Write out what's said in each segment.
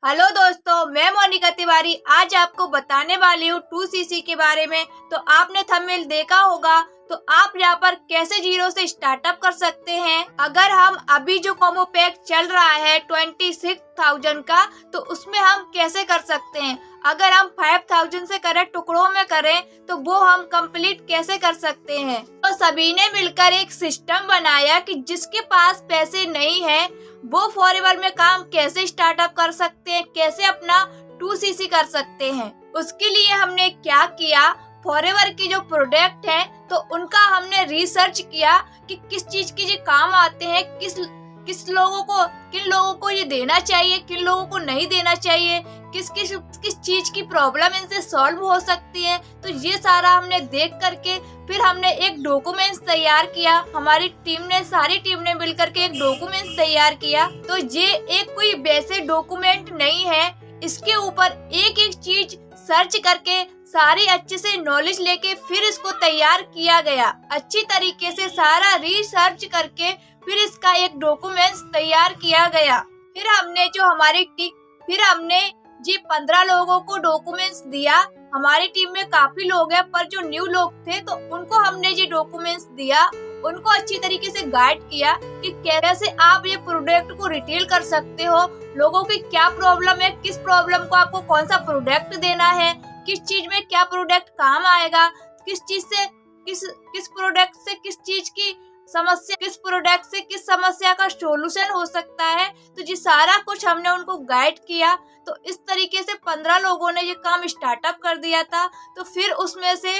Hello दोस्तों, मैं मोनिका तिवारी आज आपको बताने वाली हूँ 2cc के बारे में। तो आपने थंबनेल देखा होगा, तो आप यहाँ पर कैसे जीरो से स्टार्टअप कर सकते हैं। अगर हम अभी जो कॉम्बो पैक चल रहा है 26,000 का, तो उसमें हम कैसे कर सकते हैं। अगर हम 5,000 से करें, टुकड़ों में करें, तो वो हम कंप्लीट कैसे कर सकते हैं। तो सभी ने मिलकर एक सिस्टम बनाया कि जिसके पास पैसे नहीं है वो फॉरएवर में काम कैसे स्टार्टअप कर सकते हैं, कैसे अपना 2cc कर सकते हैं। उसके लिए हमने क्या किया, फॉरएवर की जो प्रोडक्ट है तो उनका हमने रिसर्च किया कि किस चीज के ये काम आते हैं, किन लोगों को ये देना चाहिए, किन लोगों को नहीं देना चाहिए, किस चीज की प्रॉब्लम इनसे सॉल्व हो सकती है। तो ये सारा हमने देख करके फिर हमने एक डॉक्यूमेंट्स तैयार किया। हमारी सारी टीम ने मिलकर के एक डॉक्यूमेंट्स तैयार किया। तो ये एक कोई वैसे डॉक्यूमेंट नहीं है, इसके ऊपर एक एक चीज सर्च करके सारी अच्छे से नॉलेज लेके फिर इसको तैयार किया गया। अच्छी तरीके से सारा रिसर्च करके फिर इसका एक डॉक्यूमेंट्स तैयार किया गया। फिर हमने जी 15 लोगों को डॉक्यूमेंट्स दिया। हमारी टीम में काफी लोग हैं, पर जो न्यू लोग थे तो उनको हमने जी डॉक्यूमेंट्स दिया। उनको अच्छी तरीके से गाइड किया कि कैसे आप ये प्रोडक्ट को रिटेल कर सकते हो, लोगों की क्या प्रॉब्लम है, किस प्रॉब्लम को आपको कौन सा प्रोडक्ट देना है, किस चीज में क्या प्रोडक्ट काम आएगा, किस प्रोडक्ट से किस प्रोडक्ट से किस समस्या का सॉल्यूशन हो सकता है। तो ये सारा कुछ हमने उनको गाइड किया। तो इस तरीके से 15 लोगों ने ये काम स्टार्टअप कर दिया था। तो फिर उसमें से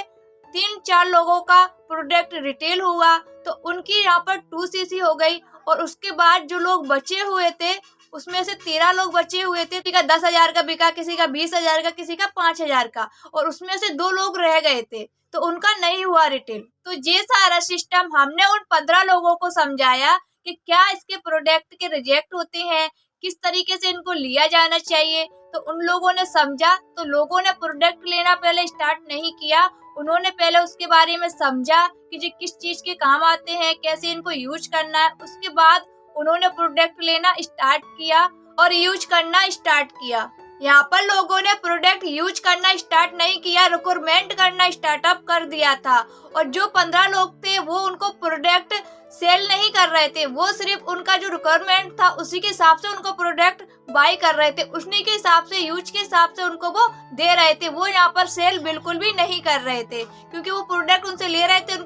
3-4 लोगों का प्रोडक्ट रिटेल हुआ, तो उनकी यहाँ पर 2cc हो गई। और उसके बाद जो लोग बचे हुए थे उसमें से 13 लोग बचे हुए थे। किसी का 10,000 का बिका, किसी का 20,000 का, किसी का 5,000 का, और उसमें से 2 लोग रह गए थे तो उनका नहीं हुआ रिटेल। तो ये सारा सिस्टम हमने उन 15 लोगों को समझाया कि क्या इसके प्रोडक्ट के रिजेक्ट होते हैं, किस तरीके से इनको लिया जाना चाहिए। तो उन लोगों ने समझा। तो लोगों ने प्रोडक्ट लेना पहले स्टार्ट नहीं किया, उन्होंने पहले उसके बारे में समझा कि ये किस चीज के काम आते हैं, कैसे इनको यूज करना है। उसके बाद उन्होंने प्रोडक्ट लेना स्टार्ट किया और यूज करना स्टार्ट किया। यहाँ पर लोगों ने प्रोडक्ट यूज करना स्टार्ट नहीं किया, रिक्वायरमेंट करना स्टार्टअप कर दिया था। और जो 15 लोग थे वो उनको प्रोडक्ट सेल नहीं कर रहे थे, वो सिर्फ उनका जो रिक्वायरमेंट था उसी के हिसाब से उनको प्रोडक्ट बाय कर रहे थे, उसी के हिसाब से यूज के हिसाब से उनको वो दे रहे थे। वो यहाँ पर सेल बिल्कुल भी नहीं कर रहे थे, क्योंकि वो प्रोडक्ट उनसे ले रहे थे,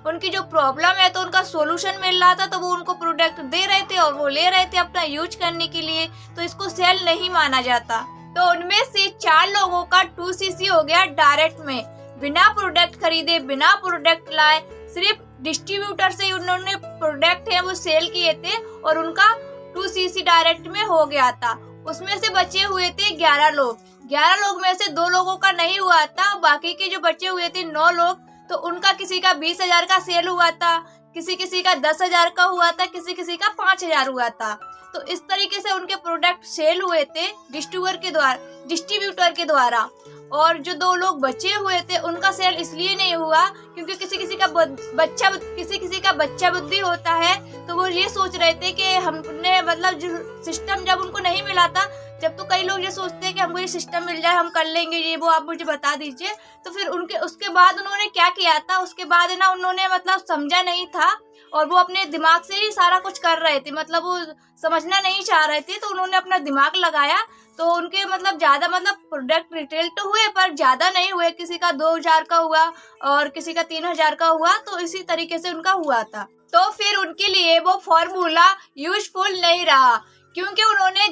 उनकी जो प्रॉब्लम है तो उनका सोल्यूशन मिल रहा था, तो वो उनको प्रोडक्ट दे रहे थे और वो ले रहे थे अपना यूज करने के लिए। तो इसको सेल नहीं माना जाता। तो उनमें से 4 लोगों का 2cc हो गया डायरेक्ट में, बिना प्रोडक्ट खरीदे, बिना प्रोडक्ट लाए, सिर्फ डिस्ट्रीब्यूटर से उन्होंने प्रोडक्ट है वो सेल किए थे और उनका 2cc डायरेक्ट में हो गया था। उसमें से बचे हुए थे 11 लोग। 11 लोग में से 2 लोगों का नहीं हुआ था, बाकी के जो बचे हुए थे 9 लोग, तो उनका किसी का 20,000 का सेल हुआ था, किसी का 10,000 का हुआ था, किसी का 5,000 हुआ था। तो इस तरीके से उनके प्रोडक्ट सेल हुए थे डिस्ट्रीब्यूटर के द्वारा। और जो 2 लोग बचे हुए थे उनका सेल इसलिए नहीं हुआ क्योंकि किसी का बच्चा बुद्धि होता है, तो वो ये सोच रहे थे कि हमने मतलब जो सिस्टम जब उनको नहीं मिला था, जब तो कई लोग ये सोचते हैं कि हमको ये सिस्टम मिल जाए, हम कर लेंगे ये वो, आप मुझे बता दीजिए। तो फिर उसके बाद उन्होंने क्या किया था, उसके बाद ना उन्होंने मतलब समझा नहीं था और वो अपने दिमाग से ही सारा कुछ कर रहे थे, मतलब वो समझना नहीं चाह रहे थे। तो उन्होंने अपना दिमाग लगाया, तो उनके मतलब ज्यादा प्रोडक्ट रिटेल तो हुए पर ज्यादा नहीं हुए। किसी का 2,000 का हुआ और किसी का 3,000 का हुआ, तो इसी तरीके से उनका हुआ था। तो फिर उनके लिए वो फॉर्मूला यूजफुल नहीं रहा, क्योंकि उन्होंने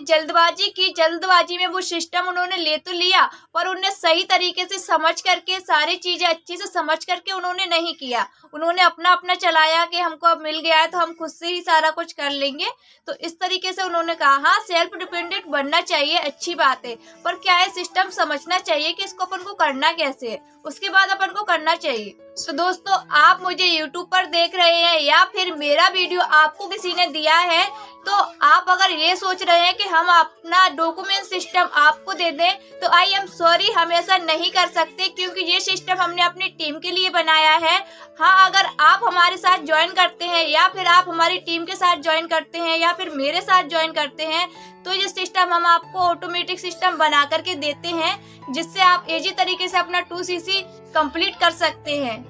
जल्दबाजी में वो सिस्टम उन्होंने ले तो लिया, पर उन्होंने सही तरीके से समझ करके सारी चीजें अच्छी से समझ करके उन्होंने नहीं किया। उन्होंने अपना चलाया कि हमको अब मिल गया है तो हम खुद से ही सारा कुछ कर लेंगे। तो इस तरीके से उन्होंने कहा हाँ, सेल्फ डिपेंडेंट बनना चाहिए, अच्छी बात है, पर क्या है सिस्टम समझना चाहिए कि इसको अपन को करना कैसे है। उसके बाद अपन को करना चाहिए। तो दोस्तों, आप मुझे YouTube पर देख रहे हैं या फिर मेरा वीडियो आपको किसी ने दिया है, तो आप अगर ये सोच रहे हैं कि हम अपना डॉक्यूमेंट सिस्टम आपको दे दें, तो आई एम सॉरी, हम ऐसा नहीं कर सकते, क्योंकि ये सिस्टम हमने अपनी टीम के लिए बनाया है। हाँ, अगर आप हमारे साथ ज्वाइन करते हैं या फिर आप हमारी टीम के साथ ज्वाइन करते हैं या फिर मेरे साथ ज्वाइन करते हैं, तो ये सिस्टम हम आपको ऑटोमेटिक सिस्टम बना करके देते हैं, जिससे आप इजी तरीके से अपना 2cc कंप्लीट कर सकते हैं।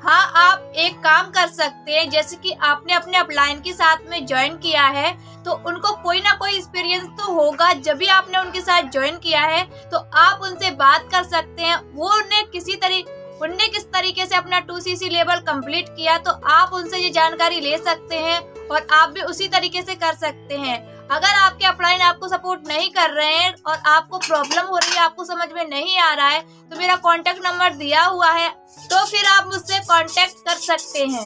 हाँ, आप एक काम कर सकते हैं, जैसे कि आपने अपने अपलाइन के साथ में ज्वाइन किया है, तो उनको कोई ना कोई एक्सपीरियंस तो होगा जब भी आपने उनके साथ ज्वाइन किया है, तो आप उनसे बात कर सकते हैं। उनने किस तरीके से अपना 2cc लेवल कंप्लीट किया, तो आप उनसे ये जानकारी ले सकते हैं और आप भी उसी तरीके से कर सकते हैं। अगर आपके अपलाइन आपको सपोर्ट नहीं कर रहे हैं और आपको प्रॉब्लम हो रही है, आपको समझ में नहीं आ रहा है, तो मेरा कॉन्टेक्ट नंबर दिया हुआ है, तो फिर आप मुझसे कॉन्टेक्ट कर सकते हैं।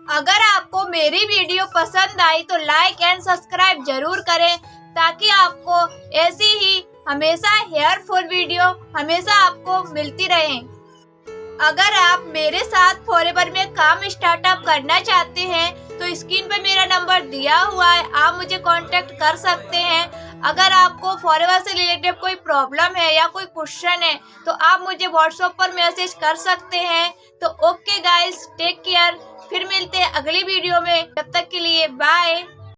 अगर आपको मेरी वीडियो पसंद आई तो लाइक एंड सब्सक्राइब जरूर करें, ताकि आपको ऐसी ही हमेशा हेल्पफुल वीडियो हमेशा आपको मिलती रहे। अगर आप मेरे साथ फॉरएवर में काम स्टार्टअप करना चाहते हैं, तो स्क्रीन पे मेरा नंबर दिया हुआ है, आप मुझे कांटेक्ट कर सकते हैं। अगर आपको फॉरएवर से रिलेटेड कोई प्रॉब्लम है या कोई क्वेश्चन है, तो आप मुझे व्हाट्सएप पर मैसेज कर सकते हैं। तो ओके गाइस, टेक केयर, फिर मिलते हैं अगली वीडियो में, तब तक के लिए बाय।